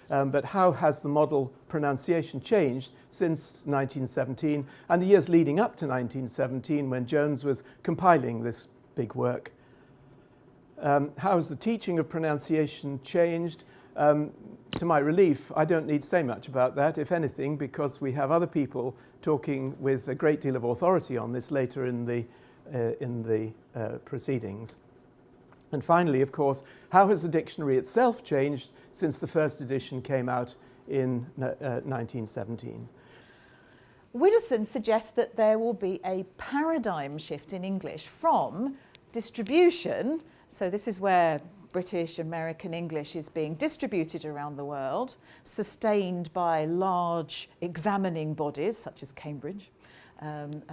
but how has the model pronunciation changed since 1917 and the years leading up to 1917 when Jones was compiling this big work? How has the teaching of pronunciation changed? To my relief, I don't need to say much about that, if anything, because we have other people talking with a great deal of authority on this later in the proceedings. And finally, of course, how has the dictionary itself changed since the first edition came out in 1917? Widdowson suggests that there will be a paradigm shift in English from distribution, so this is where British, American English is being distributed around the world, sustained by large examining bodies such as Cambridge and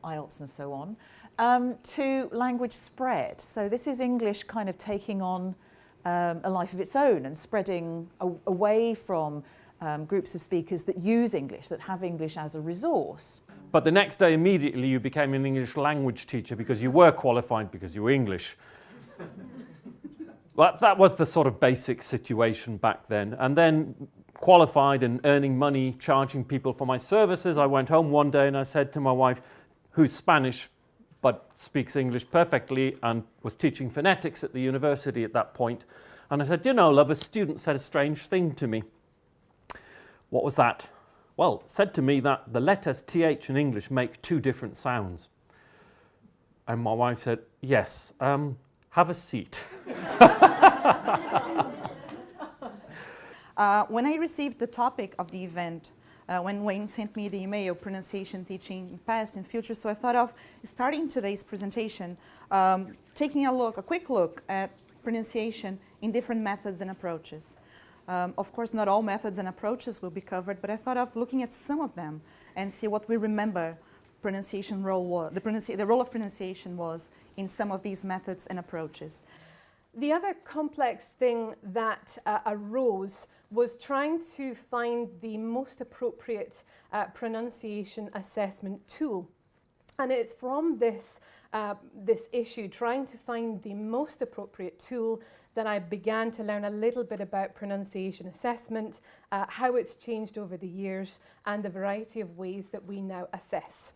IELTS and so on, to language spread. So this is English kind of taking on a life of its own and spreading away from groups of speakers that use English, that have English as a resource. But the next day, immediately, you became an English language teacher because you were qualified because you were English. Well, that was the sort of basic situation back then. And then qualified and earning money, charging people for my services, I went home one day and I said to my wife, who's Spanish but speaks English perfectly and was teaching phonetics at the university at that point, and I said, you know, love, a student said a strange thing to me. What was that? Well, said to me that the letters TH in English make two different sounds. And my wife said, yes, have a seat. When I received the topic of the event, when Wayne sent me the email, pronunciation teaching past and future, so I thought of starting today's presentation, taking a quick look at pronunciation in different methods and approaches. Of course, not all methods and approaches will be covered, but I thought of looking at some of them and see what we remember pronunciation role was, the role of pronunciation was in some of these methods and approaches. The other complex thing that arose was trying to find the most appropriate pronunciation assessment tool. And it's from this issue, trying to find the most appropriate tool, that I began to learn a little bit about pronunciation assessment, how it's changed over the years, and the variety of ways that we now assess.